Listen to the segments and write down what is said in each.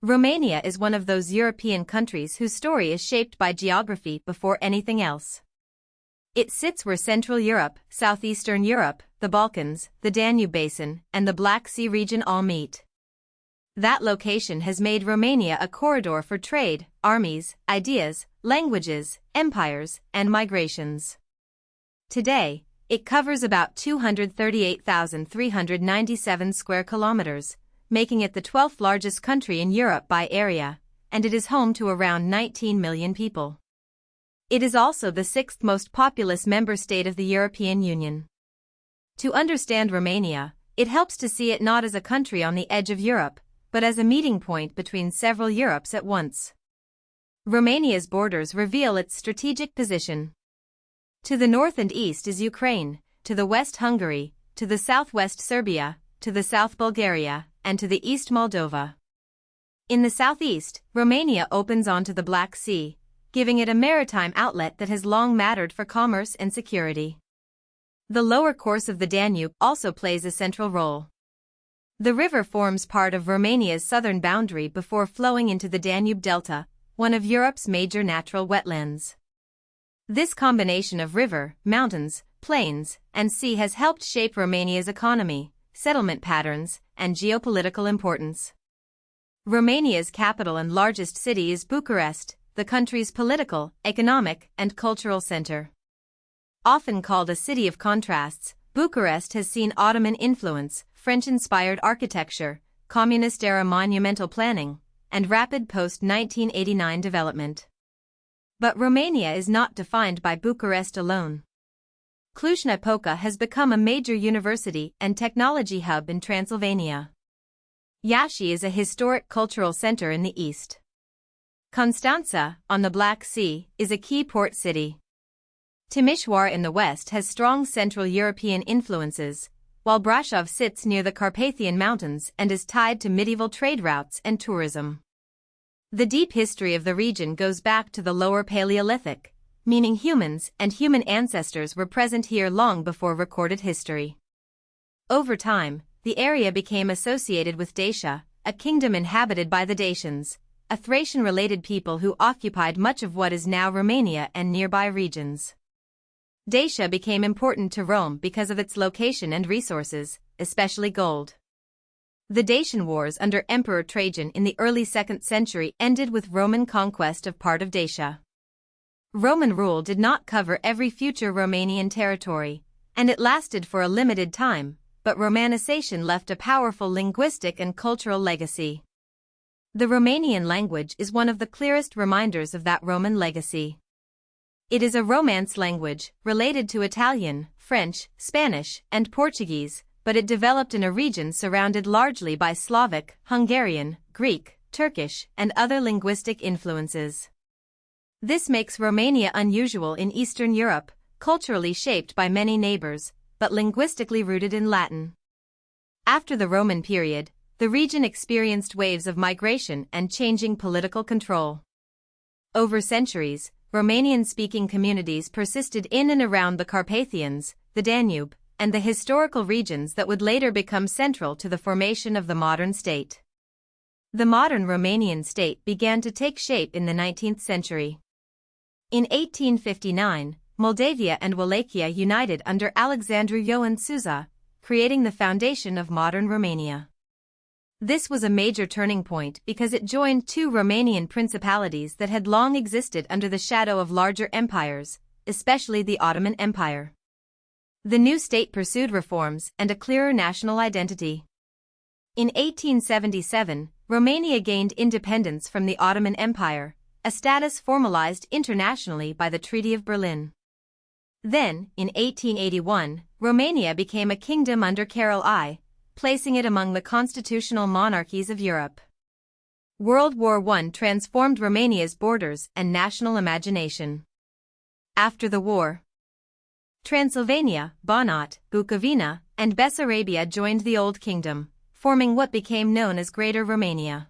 Romania is one of those European countries whose story is shaped by geography before anything else. It sits where Central Europe, Southeastern Europe, the Balkans, the Danube Basin, and the Black Sea region all meet. That location has made Romania a corridor for trade, armies, ideas, languages, empires, and migrations. Today, it covers about 238,397 square kilometers, making it the 12th largest country in Europe by area, and it is home to around 19 million people. It is also the 6th most populous member state of the European Union. To understand Romania, it helps to see it not as a country on the edge of Europe, but as a meeting point between several Europes at once. Romania's borders reveal its strategic position. To the north and east is Ukraine, to the west Hungary, to the southwest Serbia, to the south Bulgaria, and to the east Moldova. In the southeast, Romania opens onto the Black Sea, giving it a maritime outlet that has long mattered for commerce and security. The lower course of the Danube also plays a central role. The river forms part of Romania's southern boundary before flowing into the Danube Delta, one of Europe's major natural wetlands. This combination of river, mountains, plains, and sea has helped shape Romania's economy, settlement patterns, and geopolitical importance. Romania's capital and largest city is Bucharest, the country's political, economic, and cultural center. Often called a city of contrasts, Bucharest has seen Ottoman influence, French-inspired architecture, communist-era monumental planning, and rapid post-1989 development. But Romania is not defined by Bucharest alone. Cluj-Napoca has become a major university and technology hub in Transylvania. Iași is a historic cultural center in the east. Constanța, on the Black Sea, is a key port city. Timișoara in the west has strong Central European influences, while Brașov sits near the Carpathian Mountains and is tied to medieval trade routes and tourism. The deep history of the region goes back to the Lower Paleolithic, meaning humans and human ancestors were present here long before recorded history. Over time, the area became associated with Dacia, a kingdom inhabited by the Dacians, a Thracian-related people who occupied much of what is now Romania and nearby regions. Dacia became important to Rome because of its location and resources, especially gold. The Dacian Wars under Emperor Trajan in the early 2nd century ended with Roman conquest of part of Dacia. Roman rule did not cover every future Romanian territory, and it lasted for a limited time, but Romanization left a powerful linguistic and cultural legacy. The Romanian language is one of the clearest reminders of that Roman legacy. It is a Romance language, related to Italian, French, Spanish, and Portuguese, but it developed in a region surrounded largely by Slavic, Hungarian, Greek, Turkish, and other linguistic influences. This makes Romania unusual in Eastern Europe, culturally shaped by many neighbors, but linguistically rooted in Latin. After the Roman period, the region experienced waves of migration and changing political control. Over centuries, Romanian-speaking communities persisted in and around the Carpathians, the Danube, and the historical regions that would later become central to the formation of the modern state. The modern Romanian state began to take shape in the 19th century. In 1859, Moldavia and Wallachia united under Alexandru Ioan Suza, creating the foundation of modern Romania. This was a major turning point because it joined two Romanian principalities that had long existed under the shadow of larger empires, especially the Ottoman Empire. The new state pursued reforms and a clearer national identity. In 1877, Romania gained independence from the Ottoman Empire, a status formalized internationally by the Treaty of Berlin. Then, in 1881, Romania became a kingdom under Carol I, placing it among the constitutional monarchies of Europe. World War I transformed Romania's borders and national imagination. After the war, Transylvania, Banat, Bukovina, and Bessarabia joined the Old Kingdom, forming what became known as Greater Romania.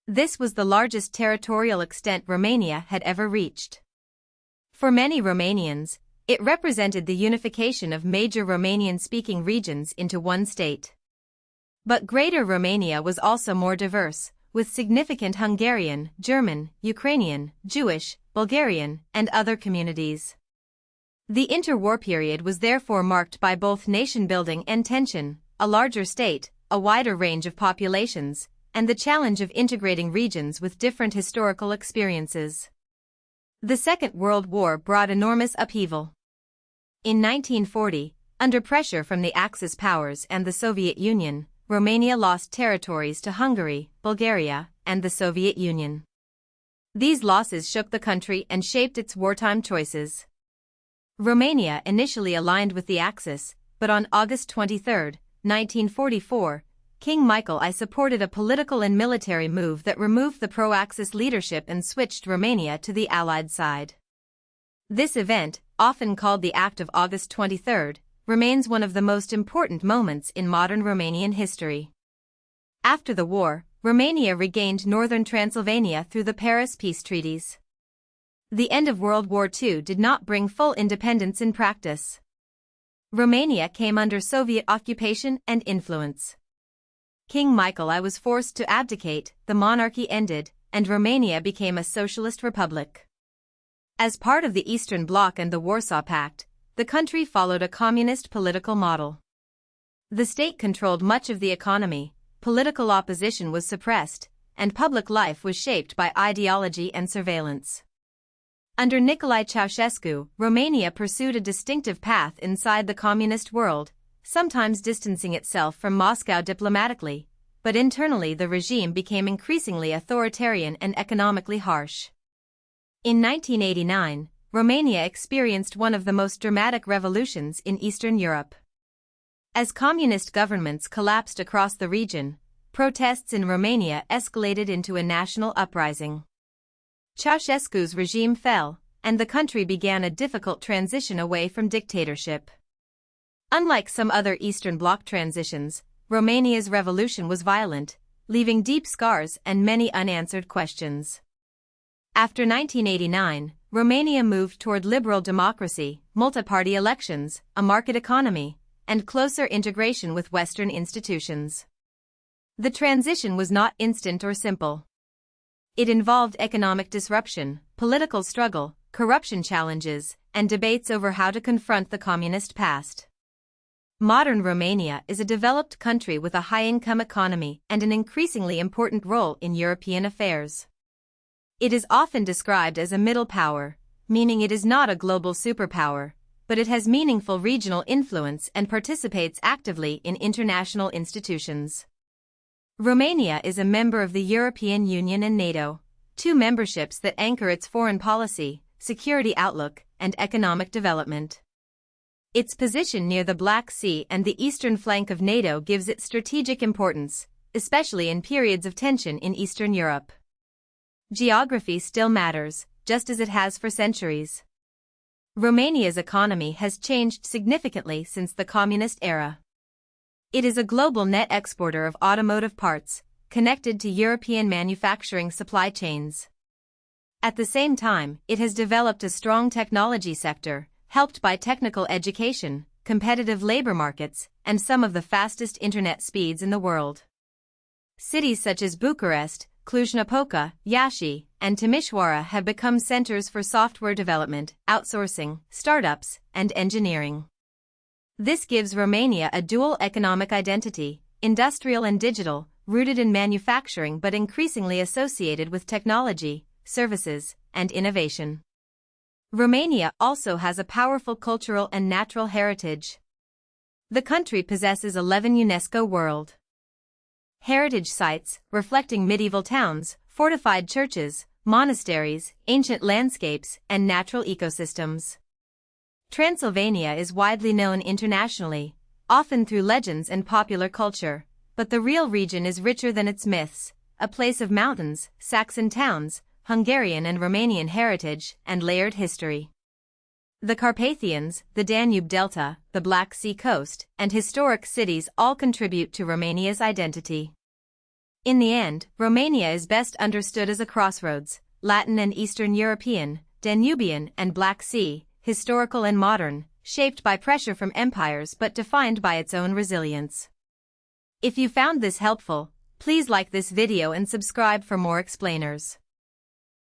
This was the largest territorial extent Romania had ever reached. For many Romanians, it represented the unification of major Romanian-speaking regions into one state. But Greater Romania was also more diverse, with significant Hungarian, German, Ukrainian, Jewish, Bulgarian, and other communities. The interwar period was therefore marked by both nation-building and tension, a larger state, a wider range of populations, and the challenge of integrating regions with different historical experiences. The Second World War brought enormous upheaval. In 1940, under pressure from the Axis powers and the Soviet Union, Romania lost territories to Hungary, Bulgaria, and the Soviet Union. These losses shook the country and shaped its wartime choices. Romania initially aligned with the Axis, but on August 23, 1944, King Michael I supported a political and military move that removed the pro-Axis leadership and switched Romania to the Allied side. This event, often called the Act of August 23, remains one of the most important moments in modern Romanian history. After the war, Romania regained northern Transylvania through the Paris peace treaties. The end of World War II did not bring full independence in practice. Romania came under Soviet occupation and influence. King Michael I was forced to abdicate, the monarchy ended, and Romania became a socialist republic. As part of the Eastern Bloc and the Warsaw Pact, the country followed a communist political model. The state controlled much of the economy, political opposition was suppressed, and public life was shaped by ideology and surveillance. Under Nicolae Ceausescu, Romania pursued a distinctive path inside the communist world, sometimes distancing itself from Moscow diplomatically, but internally the regime became increasingly authoritarian and economically harsh. In 1989, Romania experienced one of the most dramatic revolutions in Eastern Europe. As communist governments collapsed across the region, protests in Romania escalated into a national uprising. Ceausescu's regime fell, and the country began a difficult transition away from dictatorship. Unlike some other Eastern Bloc transitions, Romania's revolution was violent, leaving deep scars and many unanswered questions. After 1989, Romania moved toward liberal democracy, multi-party elections, a market economy, and closer integration with Western institutions. The transition was not instant or simple. It involved economic disruption, political struggle, corruption challenges, and debates over how to confront the communist past. Modern Romania is a developed country with a high-income economy and an increasingly important role in European affairs. It is often described as a middle power, meaning it is not a global superpower, but it has meaningful regional influence and participates actively in international institutions. Romania is a member of the European Union and NATO, two memberships that anchor its foreign policy, security outlook, and economic development. Its position near the Black Sea and the eastern flank of NATO gives it strategic importance, especially in periods of tension in Eastern Europe. Geography still matters, just as it has for centuries. Romania's economy has changed significantly since the communist era. It is a global net exporter of automotive parts, connected to European manufacturing supply chains. At the same time, it has developed a strong technology sector, helped by technical education, competitive labor markets, and some of the fastest internet speeds in the world. Cities such as Bucharest, Cluj-Napoca, Iași, and Timișoara have become centers for software development, outsourcing, startups, and engineering. This gives Romania a dual economic identity, industrial and digital, rooted in manufacturing but increasingly associated with technology, services, and innovation. Romania also has a powerful cultural and natural heritage. The country possesses 11 UNESCO World Heritage Sites, reflecting medieval towns, fortified churches, monasteries, ancient landscapes, and natural ecosystems. Transylvania is widely known internationally, often through legends and popular culture, but the real region is richer than its myths, a place of mountains, Saxon towns, Hungarian and Romanian heritage, and layered history. The Carpathians, the Danube Delta, the Black Sea coast, and historic cities all contribute to Romania's identity. In the end, Romania is best understood as a crossroads, Latin and Eastern European, Danubian and Black Sea, historical and modern, shaped by pressure from empires but defined by its own resilience. If you found this helpful, Please like this video and subscribe for more explainers.